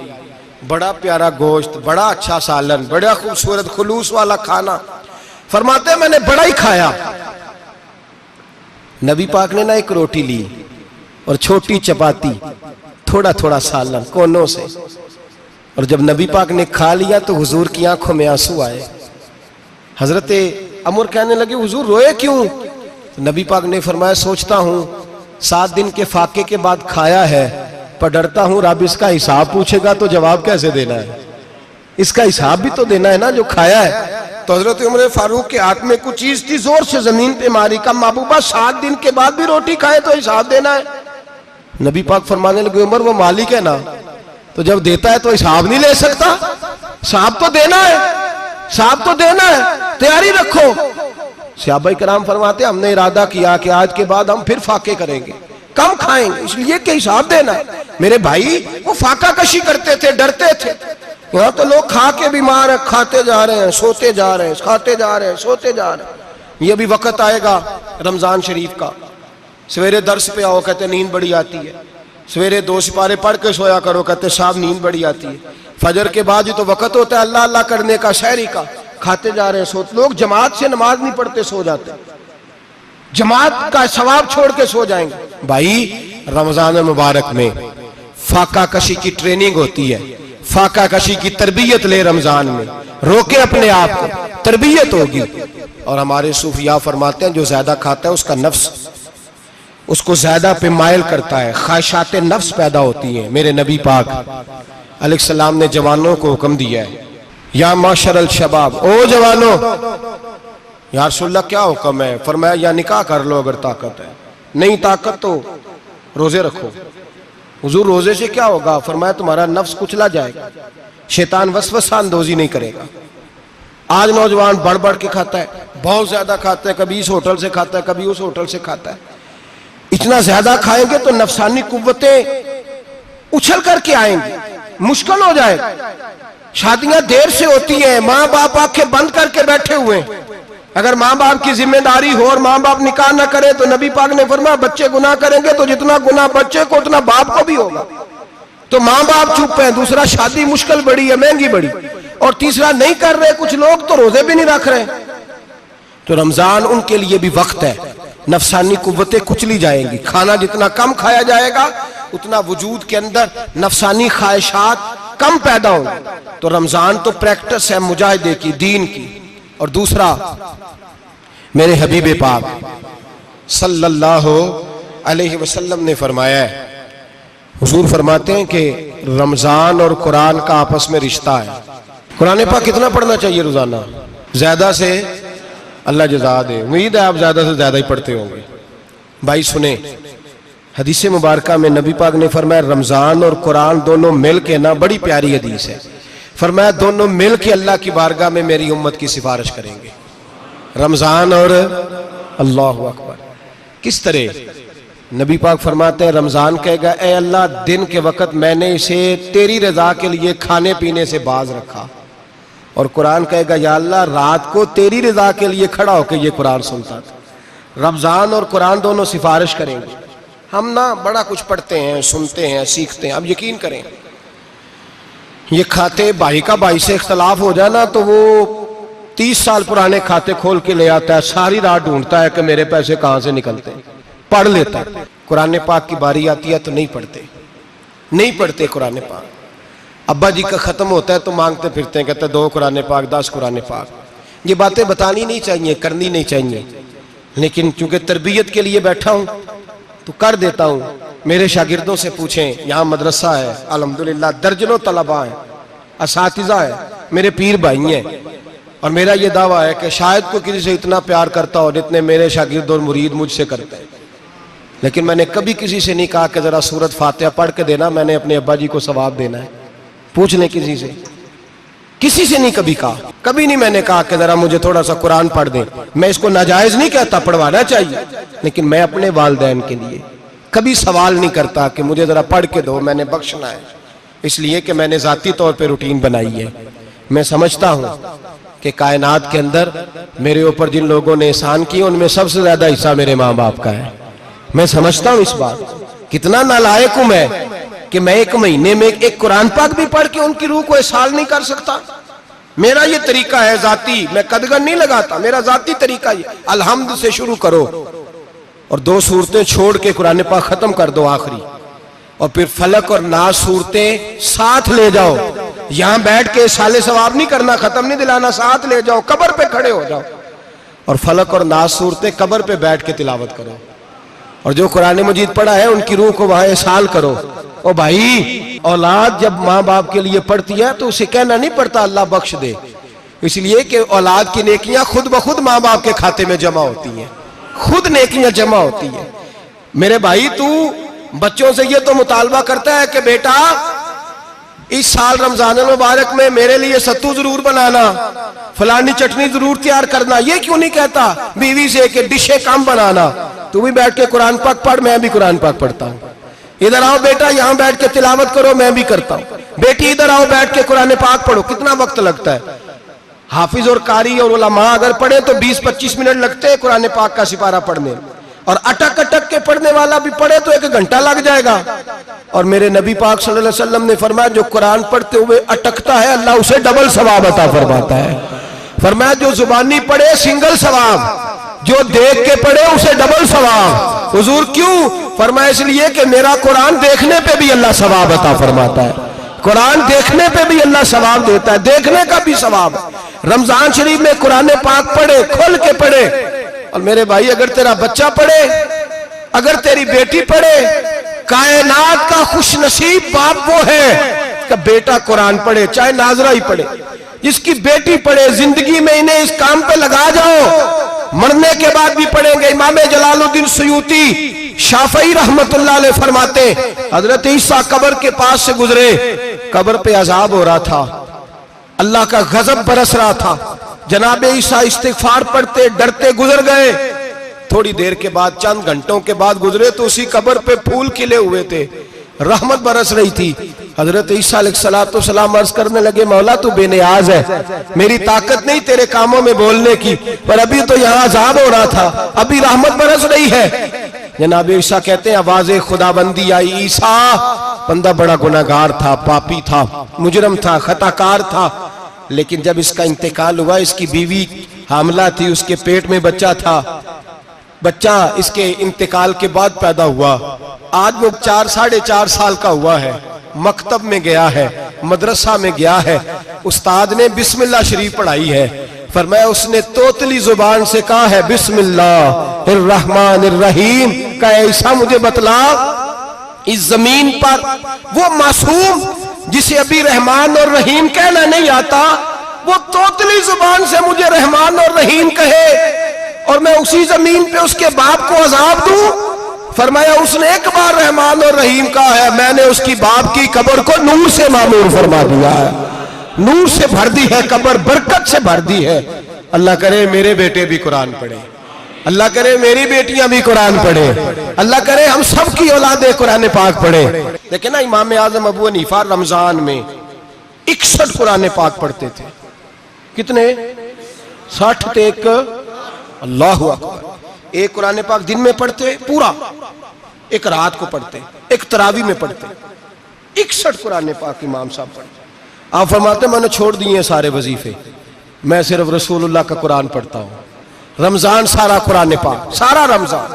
बड़ा प्यारा गोश्त, बड़ा अच्छा सालन, बड़ा खूबसूरत खुलूस वाला खाना। फरमाते हैं मैंने बड़ा ही खाया। नबी पाक ने ना एक रोटी ली और छोटी चपाती, थोड़ा थोड़ा सालन कोनों से, और जब नबी पाक ने खा लिया तो हुजूर की आंखों में आंसू आए। हजरत अमर कहने लगे हुजूर रोए क्यों? तो नबी पाक ने फरमाया सोचता हूं 7 दिन के फाके के बाद खाया है, पर डरता हूं रब इसका हिसाब पूछेगा तो जवाब कैसे देना है, इसका हिसाब भी तो देना है ना जो खाया है। तो हजरत उमर फारूक के हाथ में कुछ चीज थी, जोर से जमीन पे मारी, कहा महबूबा 7 दिन के बाद भी रोटी खाए तो हिसाब देना है। नबी पाक फरमाने लगे उमर वो मालिक है ना, तो जब देता है तो हिसाब नहीं ले सकता, हिसाब तो देना है, हिसाब तो देना है, तैयारी रखो। सहाबा किराम फरमाते हमने इरादा किया कि आज के बाद हम फिर फाके करेंगे, कम खाएंगे, इसलिए कि हिसाब देना है। मेरे भाई वो फाका कशी करते थे, डरते थे। यहाँ तो लोग खा के बीमार है, खाते जा रहे हैं, सोते जा रहे हैं, खाते जा रहे हैं, सोते जा रहे हैं। ये भी वक्त आएगा रमजान शरीफ का, सवेरे दर्स पे आओ कहते नींद बड़ी आती है, सवेरे 2 सिपारे पढ़ के सोया करो कहते साहब नींद बड़ी आती है, फजर के बाद ही तो वक्त होता है अल्लाह अल्लाह करने का, शहरी का, खाते जा रहे हैं, सोते। लोग जमात से नमाज नहीं पढ़ते, सो जाते, जमात का सवाब छोड़ के सो जाएंगे। भाई रमजान मुबारक में फाका कशी की ट्रेनिंग होती है, फाका कशी की तरबियत ले, रमजान में रोके अपने आप को, तरबियत होगी। और हमारे सूफिया फरमाते हैं जो ज्यादा खाता है उसका नफ्स उसको ज्यादा पे माइल करता है, ख्वाहिशात नफ्स पैदा होती हैं। मेरे नबी पाक अलैहिस्सलाम ने जवानों को हुक्म दिया है, या माशरल शबाब, ओ जवानों, या रसूलल्लाह क्या हुक्म है? फरमाया या निकाह कर लो अगर ताकत है, नहीं ताकत तो रोजे रखो। हुजूर रोजे से क्या होगा? फरमाया तुम्हारा नफ्स कुचला जाएगा, शैतान वसवसा अंदोजी नहीं करेगा। आज नौजवान बढ़ बढ़ के खाता है, बहुत ज्यादा खाता है, कभी इस होटल से खाता है, कभी उस होटल से खाता है। इतना ज्यादा खाएंगे तो नफसानी कुव्वतें उछल करके आएंगी, मुश्किल हो जाएगा। शादियां देर से होती हैं, माँ बाप आंखें बंद करके बैठे हुए हैं। अगर माँ बाप की जिम्मेदारी हो और माँ बाप निकाह ना करे तो नबी पाक ने फरमाया बच्चे गुनाह करेंगे तो जितना गुनाह बच्चे को उतना बाप को भी होगा। तो माँ बाप चुप है, दूसरा शादी मुश्किल बड़ी है, महंगी बड़ी, और तीसरा नहीं कर रहे कुछ लोग तो रोजे भी नहीं रख रहे। तो रमजान उनके लिए भी वक्त है, नफसानी कुव्वतें कुचली जाएंगी। खाना जितना कम खाया जाएगा उतना वजूद के अंदर नफसानी ख्वाहिशात कम पैदा होंगी। तो रमजान तो प्रैक्टिस है मुजाहिदे की, दीन की। और दूसरा मेरे हबीब पाक सल्लल्लाहु अलैहि वसल्लम ने फरमाया है, हुजूर फरमाते हैं कि रमजान और कुरान का आपस में रिश्ता है। कुरान पाक कितना पढ़ना चाहिए रोजाना? ज्यादा से अल्लाह जज़ा दे, उम्मीद है आप ज्यादा से ज्यादा ही पढ़ते होंगे। भाई सुने, हदीस मुबारका में नबी पाक ने फरमाया रमजान और कुरान दोनों मिल के ना, बड़ी प्यारी हदीस है, फरमाया दोनों मिल के अल्लाह की बारगाह में मेरी उम्मत की सिफारिश करेंगे। रमजान और अल्लाहु अकबर। किस तरह? नबी पाक फरमाते हैं रमजान कहेगा ए अल्लाह दिन के वक्त मैंने इसे तेरी रजा के लिए खाने पीने से बाज रखा, और कुरान कहेगा या अल्लाह रात को तेरी रजा के लिए खड़ा होकर ये कुरान सुनता था। रमजान और कुरान दोनों सिफारिश करेंगे। हम ना बड़ा कुछ पढ़ते हैं, सुनते हैं, सीखते हैं। अब यकीन करें ये खाते भाई का भाई से इख्तलाफ हो जाए ना तो वो 30 साल पुराने खाते खोल के ले आता है, सारी रात ढूंढता है कि मेरे पैसे कहां से निकलते हैं, पढ़ लेता है। कुरान पाक की बारी आती है तो नहीं पढ़ते कुरान पाक। अब्बा जी का ख़त्म होता है तो मांगते फिरते हैं, कहते 2 कुरान पाक 10 कुरान पाक। ये बातें बतानी नहीं चाहिए, करनी नहीं चाहिए, लेकिन चूंकि तरबियत के लिए बैठा हूँ तो कर देता हूँ। मेरे शागिर्दों से पूछें, यहाँ मदरसा है अल्हम्दुलिल्लाह, दर्जनों तलबा है, असातिज़ा है, मेरे पीर भाई हैं, और मेरा ये दावा है कि शायद कोई किसी से इतना प्यार करता हो जितने मेरे शागिर्द और मुरीद मुझसे करते हैं। लेकिन मैंने कभी किसी से नहीं कहा कि ज़रा सूरत फातिहा पढ़ के देना, मैंने अपने अब्बा जी को सवाब देना है। पूछ लें किसी से नहीं कभी कहा, कभी नहीं मैंने कहा कि ज़रा मुझे थोड़ा सा कुरान पढ़ दें। मैं इसको नाजायज़ नहीं कहता, पढ़वाना चाहिए, लेकिन मैं अपने वालिदैन के लिए कभी सवाल नहीं करता कि मुझे ज़रा पढ़ के दो, मैंने बख्शना है, इसलिए कि मैंने ज़ाती तौर पर रूटीन बनाई है। मैं समझता हूँ कि कायनात के अंदर मेरे ऊपर जिन लोगों ने एहसान किए उनमें सबसे ज़्यादा हिस्सा मेरे माँ बाप का है। मैं समझता हूँ इस बात, कितना नालायक हूँ मैं कि मैं 1 महीने में एक कुरान पाक भी पढ़ के उनकी रूह को एहसास नहीं कर सकता। मेरा ये तरीका है जाती, मैं कदगन नहीं लगाता, मेरा जाती तरीका ये, अलहम्द से शुरू करो और 2 सूरतें छोड़ के कुरान पाक खत्म कर दो आखिरी, और फिर फलक और नास सूरतें साथ ले जाओ। यहां बैठ के साले सवाब नहीं करना, खत्म नहीं दिलाना, साथ ले जाओ, कब्र पे खड़े हो जाओ और फलक और नास सूरतें कब्र पे बैठ के तिलावत करो, और जो कुरान मजीद पढ़ा है उनकी रूह को वहां एहसास करो। ओ भाई, औलाद जब माँ बाप के लिए पढ़ती है तो उसे कहना नहीं पड़ता अल्लाह बख्श दे, इसलिए कि औलाद की नेकियां खुद ब खुद माँ बाप के खाते में जमा होती हैं, खुद नेकियां जमा होती हैं। मेरे भाई, तू बच्चों से ये तो मुतालबा करता है कि बेटा इस साल रमजान मुबारक में मेरे लिए सत्तू जरूर बनाना, फलानी चटनी जरूर तैयार करना, ये क्यों नहीं कहता बीवी से कि डिशे कम बनाना? तू भी बैठ के कुरान पाक पढ़, मैं भी कुरान पाक पढ़ता हूँ। इधर आओ बेटा, यहाँ बैठ के तिलावत करो, मैं भी करता हूँ। बेटी इधर आओ, बैठ के कुरान पाक पढ़ो। कितना वक्त लगता है? हाफिज और कारी और उलमा अगर पढ़े तो 20-25 मिनट लगते हैं कुरान पाक का सिपारा पढ़ने, और अटक अटक के पढ़ने वाला भी पढ़े तो 1 घंटा लग जाएगा। और मेरे नबी पाक सल्लल्लाहु अलैहि वसल्लम ने फरमाया, जो कुरान पढ़ते हुए अटकता है अल्लाह उसे डबल सवाब अता फरमाता है। फरमाया, जो जुबानी पढ़े सिंगल सवाब, जो देख के पढ़े उसे डबल सवाब। हुजूर क्यों? फरमाया, इसलिए कि मेरा कुरान देखने पे भी अल्लाह सवाब अता फरमाता है, कुरान देखने पे भी अल्लाह सवाब देता है, देखने का भी सवाब। रमजान शरीफ में कुरान पाक पढ़े, खोल के पढ़े। और मेरे भाई, अगर तेरा बच्चा पढ़े, अगर तेरी बेटी पढ़े, कायनात का खुशनसीब बाप वो है कि बेटा कुरान पढ़े, चाहे नाजरा ही पढ़े। जिसकी बेटी पढ़े, जिंदगी में इन्हें इस काम पे लगा जाओ, मरने के बाद भी पढ़ेंगे। इमाम जलालुद्दीन सुयूती शाफई रहमतुल्लाह अलैह फरमाते, हजरत ईसा कब्र के पास से गुजरे, कब्र पे अजाब हो रहा था, अल्लाह का गजब बरस रहा था। जनाबे ईसा इस्तिगफार पढ़ते डरते गुजर गए। थोड़ी देर के बाद, चंद घंटों के बाद गुजरे तो उसी कब्र पे फूल खिले हुए थे, रहमत बरस रही थी। हजरत ईसा अलैहिस्सलाम अर्ज करने लगे, मौला तू बेनियाज है, मेरी ताकत नहीं तेरे कामों में बोलने की, पर अभी तो यहाँ अजाब हो रहा था, अभी रहमत बरस रही है। जनाब ईसा कहते हैं, आवाज़े खुदाबंदी आई, ईसा बंदा बड़ा गुनाहगार था, पापी था, मुजरम था, खताकार था, लेकिन जब इसका इंतकाल हुआ, इसकी बीवी हामला थी, उसके पेट में बच्चा था, बच्चा इसके इंतकाल के बाद पैदा हुआ। आज वो 4-4.5 साल का हुआ है, मकतब में गया है, मदरसा में गया है, उस्ताद ने बिस्मिल्लाह शरीफ पढ़ाई है। फरमाया, उसने तोतली जुबान से कहा है बिस्मिल्लाहिर्रहमानिर्रहीम का, ऐसा मुझे बतला इस जमीन पर वो मासूम जिसे अभी रहमान और रहीम कहना नहीं आता, वो तोतली जुबान से मुझे रहमान और रहीम कहे और मैं उसी जमीन पे उसके बाप को अजाब दूं? फरमाया, उसने एक बार रहमान और रहीम कहा है, मैंने उसकी बाप की कब्र को नूर से मामूर फरमा दिया है, नूर से भर दी है कब्र, बरकत से भर दी है। अल्लाह करे मेरे बेटे भी कुरान पढ़े, अल्लाह करे मेरी बेटियां भी कुरान पढ़े, अल्लाह करे हम सब की औलादे कुरान पाक पढ़े। लेकिन ना, इमाम आजम अबू हनीफा रमजान में 61 कुरान पाक पढ़ते थे। कितने? 60 तक। अल्लाह अकबर। एक कुरान पाक दिन में पढ़ते पूरा, एक रात को पढ़ते, एक तरावी में पढ़ते। 61 कुरान पाक इमाम साहब पढ़ते। आप फरमाते, मैंने छोड़ दिए सारे वजीफे, मैं सिर्फ रसूलुल्लाह का कुरान पढ़ता हूँ। रमजान सारा कुरान पाक, सारा रमजान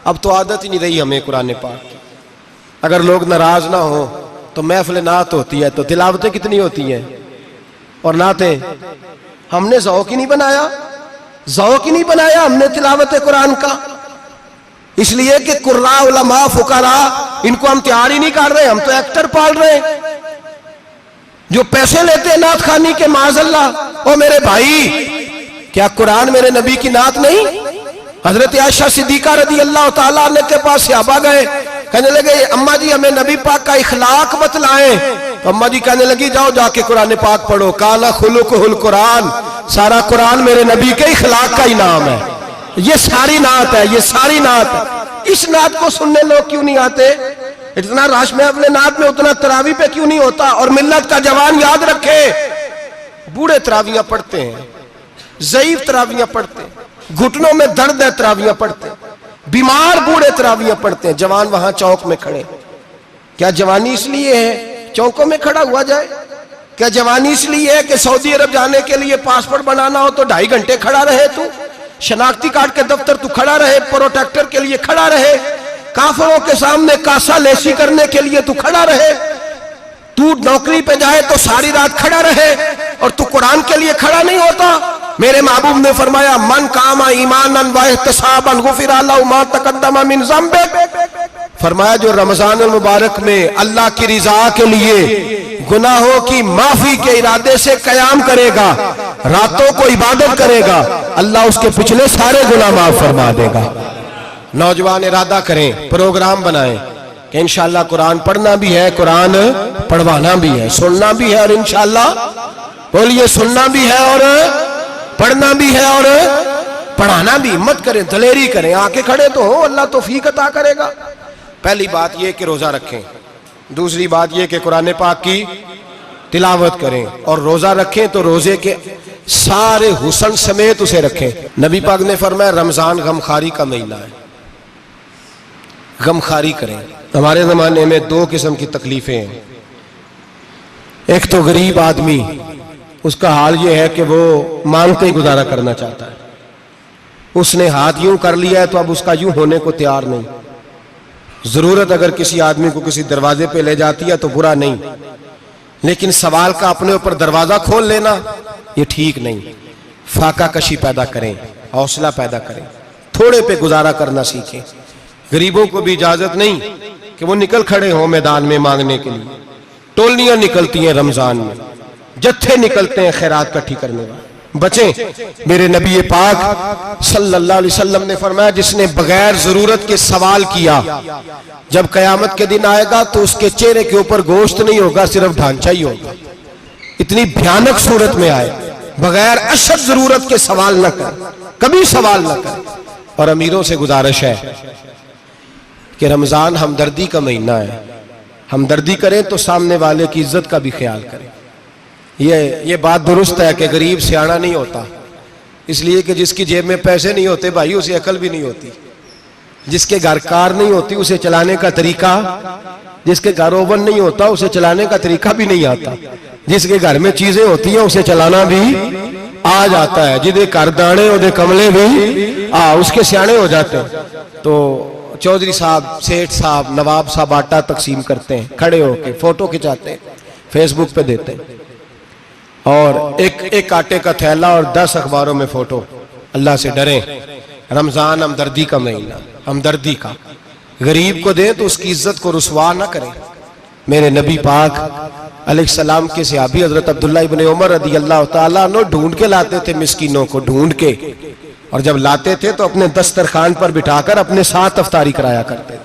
अब तो आदत ही नहीं रही हमें कुरान पाक की। अगर लोग नाराज ना हो तो महफिल नात होती है तो तिलावतें कितनी होती हैं और नातें। हमने ज़ौक़ ही नहीं बनाया, ज़ौक़ ही नहीं बनाया हमने तिलावत कुरान का, इसलिए कि कुर्रा उलमा फुकरा इनको हम तैयार ही नहीं कर रहे, हम तो एक्टर पाल रहे हैं जो पैसे लेते हैं नात खानी के। माज़अल्लाह, ओ मेरे भाई, क्या कुरान मेरे नबी की नात नहीं? हजरत आयशा सिद्दीका रदी अल्लाह ताला अन्हा के पास सहाबा गए, कहने लगे अम्मा जी हमें नबी पाक का इखलाक बतलाएं। तो अम्मा जी कहने लगी जाओ जाके कुरान पाक पढ़ो, काला खुलुकुल कुरान, सारा कुरान मेरे नबी के इखलाक का ही नाम है। ये सारी नात है, ये सारी नात है। इस नात को सुनने लोग क्यों नहीं आते? इतना रश में अपने नात में उतना तरावी पे क्यों नहीं होता? और मिल्लत का जवान याद रखे, बूढ़े तरावियां पढ़ते हैं, ज़ईफ तरावियां पढ़ते हैं, घुटनों में दर्द है तरावियां पढ़ते हैं, बीमार बूढ़े तरावियां पढ़ते हैं, जवान वहां चौक में खड़े। क्या जवानी इसलिए है चौकों में खड़ा हुआ जाए? क्या जवानी इसलिए है कि सऊदी अरब जाने के लिए पासपोर्ट बनाना हो तो 2.5 घंटे खड़ा रहे तू, शनाख्ती कार्ड के दफ्तर तू खड़ा रहे, प्रोटेक्टर के लिए खड़ा रहे, काफिरों के सामने कासा लेसी करने के लिए तू खड़ा रहे, तू नौकरी पे जाए तो सारी रात खड़ा रहे और तू कुरान के लिए खड़ा नहीं होता? मेरे महबूब ने फरमाया मन कामा ईमानन व इहतिसाबन गुफिरा लहु मा तक़द्दम मिन ज़ंबि। फरमाया जो रमजान मुबारक में अल्लाह की रिजा के लिए गुनाहों की माफी के इरादे से कयाम करेगा, रातों को इबादत करेगा, अल्लाह उसके पिछले सारे गुनाह माफ फरमा देगा। नौजवान इरादा करें, प्रोग्राम बनाएं कि इंशाअल्लाह कुरान पढ़ना भी है, कुरान पढ़वाना भी है, सुनना भी है और इंशाअल्लाह बोलिए सुनना भी है और पढ़ना भी है और पढ़ाना भी। हिम्मत करें, दलेरी करें, आके खड़े तो हो, अल्लाह तौफीक अता करेगा। पहली बात यह कि रोजा रखें, दूसरी बात यह कि कुरान पाक की तिलावत करें, और रोजा रखें तो रोजे के सारे हुस्न समेत उसे रखें। नबी पाक ने फरमाया रमजान गमखारी का महीना है, गमखारी करें। हमारे जमाने में 2 किस्म की तकलीफें हैं। एक तो गरीब आदमी, उसका हाल यह है कि वो मांगते ही गुजारा करना चाहता है, उसने हाथ यूं कर लिया है तो अब उसका यूं होने को तैयार नहीं। जरूरत अगर किसी आदमी को किसी दरवाजे पे ले जाती है तो बुरा नहीं, लेकिन सवाल का अपने ऊपर दरवाजा खोल लेना ये ठीक नहीं। फाका कशी पैदा करें, हौसला पैदा करें, थोड़े पे गुजारा करना सीखें। गरीबों को भी इजाजत नहीं कि वो निकल खड़े हों मैदान में मांगने के लिए। टोलियां निकलती हैं रमजान में, जत्थे निकलते हैं खैरात इकट्ठी करने वाले। बचें। मेरे नबी पाक सल्लल्लाहु अलैहि वसल्लम ने फरमाया जिसने बगैर जरूरत के सवाल किया, जब कयामत के दिन आएगा तो उसके चेहरे के ऊपर गोश्त नहीं होगा, सिर्फ ढांचा ही होगा। इतनी भयानक सूरत में आए, बगैर अशद जरूरत के सवाल न कर, कभी सवाल न कर। और अमीरों से गुजारिश है कि रमजान हमदर्दी का महीना है, हमदर्दी करें तो सामने वाले की इज्जत का भी ख्याल करें। ये बात दुरुस्त है कि गरीब सियाना नहीं होता, इसलिए कि जिसकी जेब में पैसे नहीं होते भाई उसे अकल भी नहीं होती। जिसके घर कार नहीं होती उसे चलाने का तरीका, जिसके घर ओवन नहीं होता उसे चलाने का तरीका भी नहीं आता। जिसके घर में चीजें होती हैं उसे चलाना भी आ जाता है। जिदे घर दाने उदे कमले भी उसके सियाने हो जाते हैं। तो चौधरी साहब, सेठ साहब, नवाब साहब आटा तकसीम करते हैं, खड़े होके फोटो खिंचाते हैं, फेसबुक पे देते हैं, और एक आटे का थैला और 10 अखबारों में फोटो। अल्लाह से डरें। रमजान हमदर्दी का महीना, हमदर्दी का। गरीब को दें तो उसकी इज्जत को रुसवा ना करें। मेरे नबी पाक अलैहिस्सलाम के सहाबी हजरत अब्दुल्ला इब्न उमर रदी अल्लाह ताला अन्हु ढूंढ के लाते थे मिस्कीनों को, ढूंढ के, और जब लाते थे तो अपने दस्तरखान पर बिठाकर अपने साथ अफ्तारी कराया करते।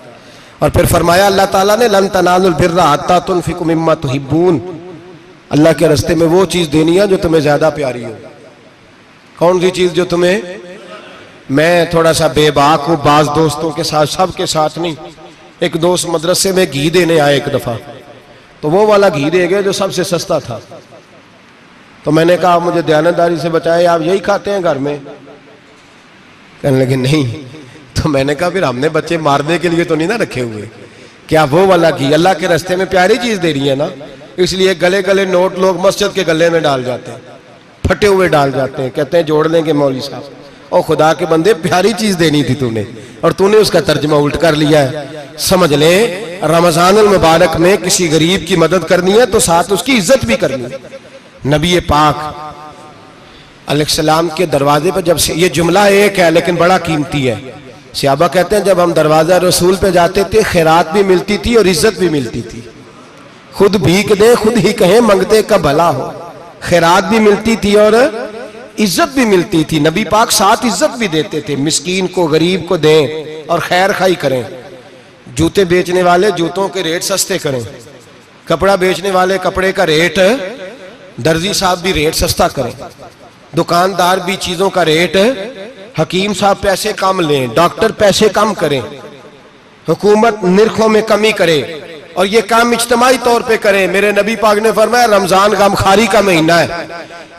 और फिर फरमाया अल्लाह ताला ने लन तनालुल बिर्रा हत्ता तुनफिकु मिम्मा तुहिब्बून, अल्लाह के रास्ते में वो चीज देनी है जो तुम्हें ज्यादा प्यारी हो। कौन सी चीज जो तुम्हें, मैं थोड़ा सा बेबाक हूं बाज दोस्तों के साथ, सबके साथ नहीं। एक दोस्त मदरसे में घी देने आए एक दफा, तो वो वाला घी दे गए जो सबसे सस्ता था। तो मैंने कहा मुझे दयानतदारी से बचाए, आप यही खाते हैं घर में? कहने लगे नहीं। तो मैंने कहा फिर हमने बच्चे मारने के लिए तो नहीं ना रखे हुए, क्या वो वाला घी अल्लाह के रास्ते में प्यारी चीज दे रही है ना। इसलिए गले गले नोट लोग मस्जिद के गले में डाल जाते हैं, फटे हुए डाल जाते हैं, कहते हैं जोड़ लेंगे मौलवी साहब। और खुदा के बंदे प्यारी चीज देनी थी तूने और तूने उसका तर्जमा उल्ट कर लिया है। समझ ले, रमजान अल मुबारक में किसी गरीब की मदद करनी है तो साथ उसकी इज्जत भी करनी है। नबी पाक अलैहिस्सलाम के दरवाजे पर जब से, ये जुमला एक है लेकिन बड़ा कीमती है, सहाबा कहते हैं जब हम दरवाजा रसूल पे जाते थे खैरात भी मिलती थी और इज्जत भी मिलती थी। खुद भीख दे खुद ही कहें मंगते का भला हो, खैरात भी मिलती थी और इज्जत भी मिलती थी। नबी पाक साथ इज्जत भी देते थे, मिस्कीन को गरीब को दें और खैर खाई करें। जूते बेचने वाले जूतों के रेट सस्ते करें, कपड़ा बेचने वाले कपड़े का रेट, दर्जी साहब भी रेट सस्ता करें, दुकानदार भी चीजों का रेट, हकीम साहब पैसे कम लें, डॉक्टर पैसे कम करें, हुकूमत निर्खों में कमी करे और ये काम इज्तिमाई तौर पे करे। मेरे नबी पाक ने फरमाया रमजान गमखारी का महीना है,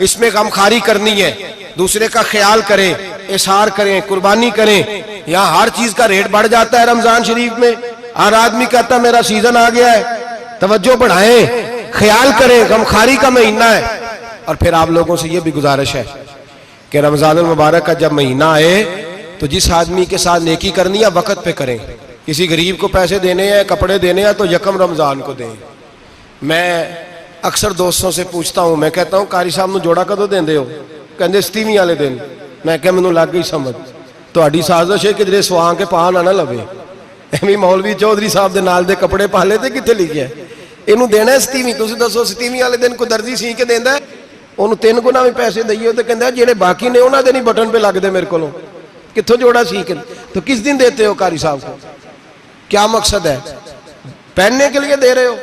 इसमें गमखारी करनी है, दूसरे का ख्याल करें, इशार करें, कुर्बानी करें। यहाँ हर चीज का रेट बढ़ जाता है रमजान शरीफ में। हर आदमी कहता है मेरा सीजन आ गया है, तवज्जो बढ़ाएं, ख्याल करें, गमखारी का महीना है। और फिर आप लोगों से ये भी गुजारिश है कि रमजान मुबारक का जब महीना आए तो जिस आदमी के साथ नेकी करनी है वक्त पे करें। किसी गरीब को पैसे देने हैं, कपड़े देने हैं तो यकम रमजान को दें। मैं अक्सर दोस्तों से पूछता हूं, मैं कहता हूं कारी साहब नूं जोड़ा कदों देंदे हो? कहंदे 27 वाले दिन। मैं कहा मैनूं लग गई समझ, तुहाडी साजिश है किधरे सवा के पा ना लवे। एवं मौलवी चौधरी साहब दे नाल दे कपड़े पा ले ते कित्थे लिखिया इनू देना 27? तुसीं दसो 27 वाले दिन कोई दर्जी सी के देंदा है? ਉਹਨੂੰ 3 ਗੁਣਾ ਵੀ पैसे दईए तो कहता ਜਿਹੜੇ बाकी ने उन्होंने नहीं बटन पे लगते मेरे को कितों जोड़ा सीख। तो किस दिन देते हो कारी साहब को? क्या मकसद है? पहनने के लिए दे रहे हो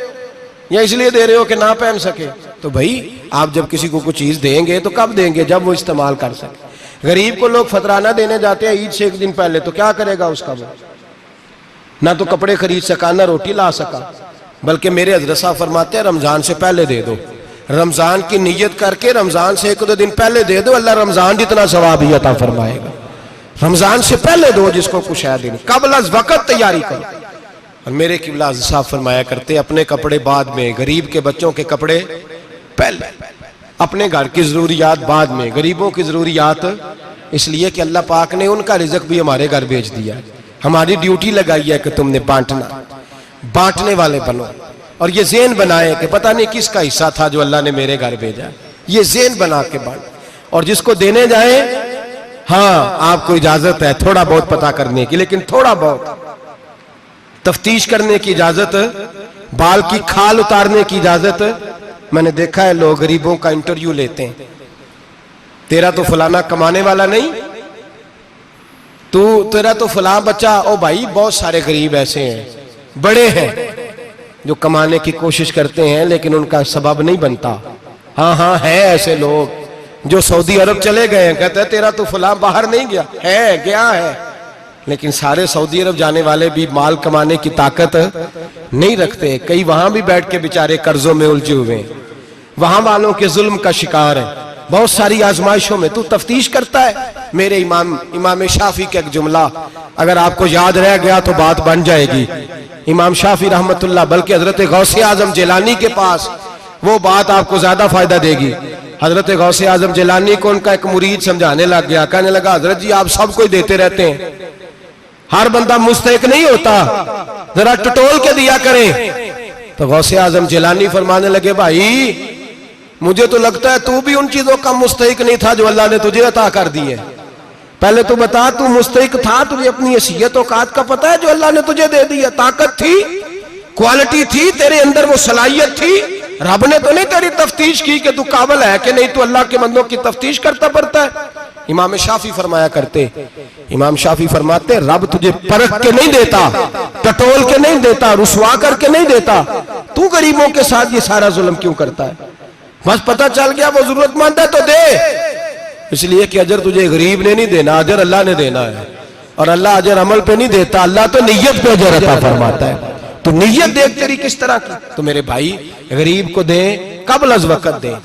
या इसलिए दे रहे हो कि ना पहन सके? तो भाई आप जब किसी को कुछ चीज देंगे तो कब देंगे? जब वो इस्तेमाल कर सके। गरीब को लोग फतराना देने जाते हैं ईद से एक दिन पहले, तो क्या करेगा उसका? वो ना तो कपड़े खरीद सका ना रोटी ला सका। बल्कि मेरे हजरत साहब फरमाते हैं रमजान से पहले दे दो, रमजान की नियत करके रमजान से 1-2 दिन पहले दे दो, अल्लाह रमजान जितना सवाब ही अता फरमाएगा। रमजान से पहले दो जिसको कुछ है दिन, कबल वक्त तैयारी करो। और मेरे किबला साहब फरमाया करते अपने कपड़े बाद में, गरीब के बच्चों के कपड़े पहले, अपने घर की जरूरियात बाद में, गरीबों की जरूरियात इसलिए कि अल्लाह पाक ने उनका रिज़्क भी हमारे घर भेज दिया। हमारी ड्यूटी लगाई है कि तुमने बांटना, बांटने वाले बनो। और ये ज़ेन बनाए कि पता नहीं किसका हिस्सा था जो अल्लाह ने मेरे घर भेजा, ये ज़ेन बना के बांट। और जिसको देने जाए, हाँ आपको इजाजत है थोड़ा बहुत पता करने की, लेकिन थोड़ा बहुत तफ्तीश करने की इजाजत, बाल की खाल उतारने की इजाजत। मैंने देखा है लोग गरीबों का इंटरव्यू लेते हैं, तेरा तो फलाना कमाने वाला नहीं, तेरा तो फलां बच्चा। ओ भाई बहुत सारे गरीब ऐसे हैं, बड़े हैं जो कमाने की कोशिश करते हैं लेकिन उनका सबब नहीं बनता। हाँ हाँ है ऐसे लोग जो सऊदी अरब चले गए हैं, कहते हैं तेरा तो फलां बाहर नहीं गया है, गया है, लेकिन सारे सऊदी अरब जाने वाले भी माल कमाने की ताकत नहीं रखते। कई वहां भी बैठ के बेचारे कर्जों में उलझे हुए हैं, वहां वालों के जुल्म का शिकार है, बहुत सारी आजमाइशों में। तू तफ्तीश करता है। मेरे इमाम शाफी का एक जुमला अगर आपको याद रह गया तो बात बन जाएगी। इमाम शाफी रहमतुल्लाह, बल्कि हजरत गौसे आजम जिलानी के पास वो बात आपको ज्यादा फायदा देगी। हजरत गौसे आजम जिलानी को उनका एक मुरीद समझाने लग गया, कहने लगा हजरत जी आप सबको ही देते रहते हैं, हर बंदा मुस्तहिक नहीं होता, जरा टटोल के दिया करें। तो गौसे आजम जिलानी फरमाने लगे भाई मुझे तो लगता है तू भी उन चीजों का मुस्तहिक नहीं था जो अल्लाह ने तुझे अता कर दी है। पहले तू बता, तू मुस्तहिक था? तुझे अपनी हैसियत औकात का पता है जो अल्लाह ने तुझे दे दी है? ताकत थी, क्वालिटी थी, तेरे अंदर वो सलाहियत थी। रब ने तो नहीं तेरी तफ्तीश की कि तू काबिल है कि नहीं, तू अल्लाह के बंदों की तफ्तीश करता पड़ता है। इमाम शाफी फरमाया करते, इमाम शाफी फरमाते रब तुझे परख के नहीं देता, टटोल के नहीं देता, रुसवा करके नहीं देता। तू गरीबों के साथ ये सारा जुल्म क्यों करता है? बस पता चल गया वो जरूरतमंद है तो दे, इसलिए कि अजर तुझे गरीब ने नहीं देना, अजर अल्लाह ने देना है। और अल्लाह अजर अमल पे नहीं देता, अल्लाह तो नियत पे अजर अता फरमाता है। तो नियत देख तेरी किस तरह की। तो मेरे भाई गरीब को दें, कबल अज़ वक़्त दें।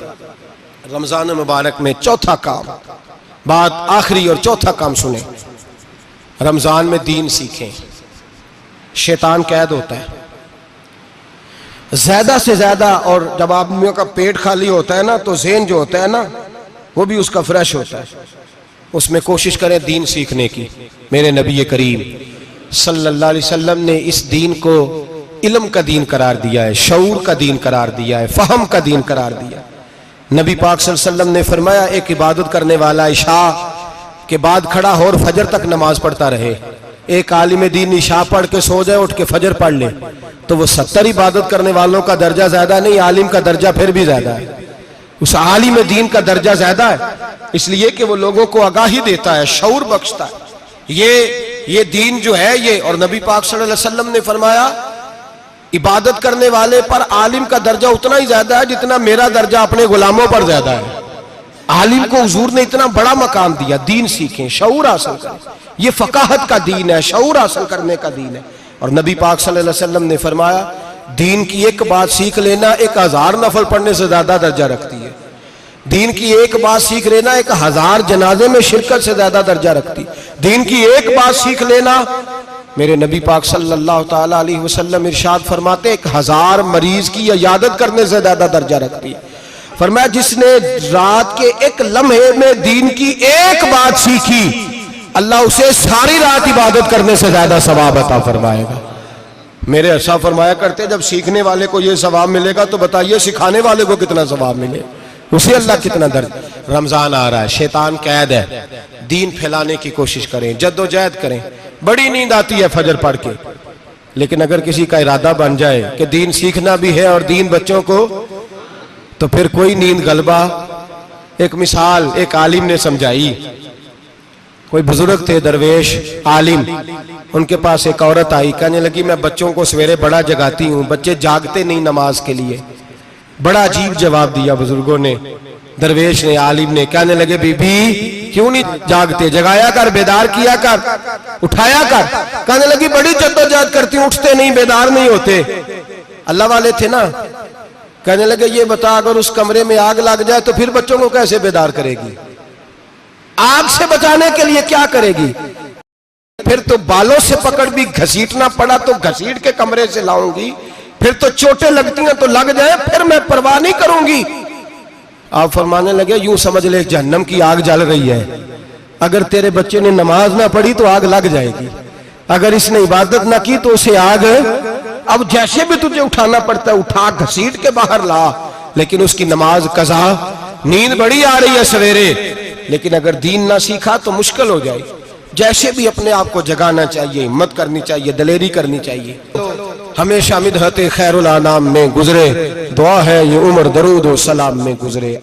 रमजान मुबारक में चौथा काम, बात आखिरी और चौथा काम सुने, रमजान में दीन सीखें। शैतान कैद होता है ज्यादा से ज्यादा, और जब आदमियों का पेट खाली होता है ना तो ज़हन जो होता है ना वो भी उसका फ्रेश होता है। उसमें कोशिश करें दीन सीखने की। मेरे नबी करीम सल्लल्लाहु अलैहि वसल्लम ने इस दीन को इल्म का दीन करार दिया है, शऊर का दीन करार दिया है, फहम का दीन करार दिया। नबी पाक सल्लल्लाहु अलैहि वसल्लम ने फरमाया, एक इबादत करने वाला इशा के बाद खड़ा हो और फजर तक नमाज पढ़ता रहे। एक आलिम दीन इशा पढ़ के सो जाए, उठ के फजर पढ़ ले, तो वो 70 इबादत करने वालों का दर्जा ज्यादा नहीं, आलिम का दर्जा फिर भी ज्यादा है। उस आलिम दीन का दर्जा ज्यादा है, इसलिए कि वो लोगों को आगाही देता है, शऊर बख्शता है। ये दीन जो है ये, और नबी पाक सल्लल्लाहु अलैहि वसल्लम ने फरमाया, इबादत करने वाले पर आलिम का दर्जा उतना ही ज्यादा है जितना मेरा दर्जा अपने गुलामों पर ज्यादा है। आलिम को हुजूर ने इतना बड़ा मकाम दिया। दीन सीखें, शऊर हासिल करें, ये फकाहत का दीन है, शऊर हासिल करने का दीन है। और नबी पाक सल्लल्लाहु अलैहि वसल्लम ने फरमाया, दीन की एक बात सीख लेना 1000 नफल पढ़ने से ज्यादा दर्जा रखती है। दीन की एक बात सीख लेना 1000 जनाजे में शिरकत से ज्यादा दर्जा रखती। दीन की एक बात सीख लेना, मेरे नबी पाक सल्लल्लाहु ताला अलैहि वसल्लम इरशाद फरमाते, 1000 मरीज की इयादत करने से ज्यादा दर्जा रखती है। फरमाया, जिसने रात के एक लम्हे में दीन की एक बात सीखी, अल्लाह उसे सारी रात इबादत करने से ज्यादा सवाब अता फरमाएगा। मेरे ऐसा फरमाया करते, जब सीखने वाले को यह सवाब मिलेगा तो बताइए सिखाने वाले को कितना सवाब मिले, उसे अल्लाह कितना दर्ज। रमजान आ रहा है, शैतान कैद है, दीन फैलाने की कोशिश करें, जद्दोजहद करें। बड़ी नींद आती है फजर पढ़ के, लेकिन अगर किसी का इरादा बन जाए कि दीन सीखना भी है और दीन बच्चों को, तो फिर कोई नींद गलबा। एक मिसाल एक आलिम ने समझाई। कोई बुजुर्ग थे, दरवेश आलिम, उनके पास एक औरत आई, कहने लगी, मैं बच्चों को सवेरे बड़ा जगाती हूँ, बच्चे जागते नहीं नमाज के लिए। बड़ा अजीब जवाब दिया बुजुर्गों ने, दरवेश ने, आलिम ने। कहने लगे, बीबी क्यों नहीं जागते, जगाया कर, बेदार किया कर, उठाया कर। कहने लगी, बड़ी जद्दोजहद करती हूं, उठते नहीं, बेदार नहीं होते। अल्लाह वाले थे ना। कहने लगे, ये बता, अगर उस कमरे में आग लग जाए तो फिर बच्चों को कैसे बेदार करेगी? आग से बचाने के लिए क्या करेगी? फिर तो बालों से पकड़ भी घसीटना पड़ा तो घसीट के कमरे से लाऊंगी, फिर तो चोटें लगती हैं तो लग जाए, फिर मैं परवाह नहीं करूंगी। आप फरमाने लगे, यूं समझ ले जहन्नम की आग जल रही है, अगर तेरे बच्चे ने नमाज ना पढ़ी तो आग लग जाएगी, अगर इसने इबादत ना की तो उसे आग, अब जैसे भी तुझे उठाना पड़ता है उठा घसीट के बाहर ला, लेकिन उसकी नमाज कज़ा। नींद बड़ी आ रही है सवेरे, लेकिन अगर दीन ना सीखा तो मुश्किल हो जाए। जैसे भी अपने आप को जगाना चाहिए, हिम्मत करनी चाहिए, दलेरी करनी चाहिए। तो हमेशा मिदहत खैरुल आनाम में गुजरे, दुआ है ये उम्र दरूद और सलाम में गुजरे।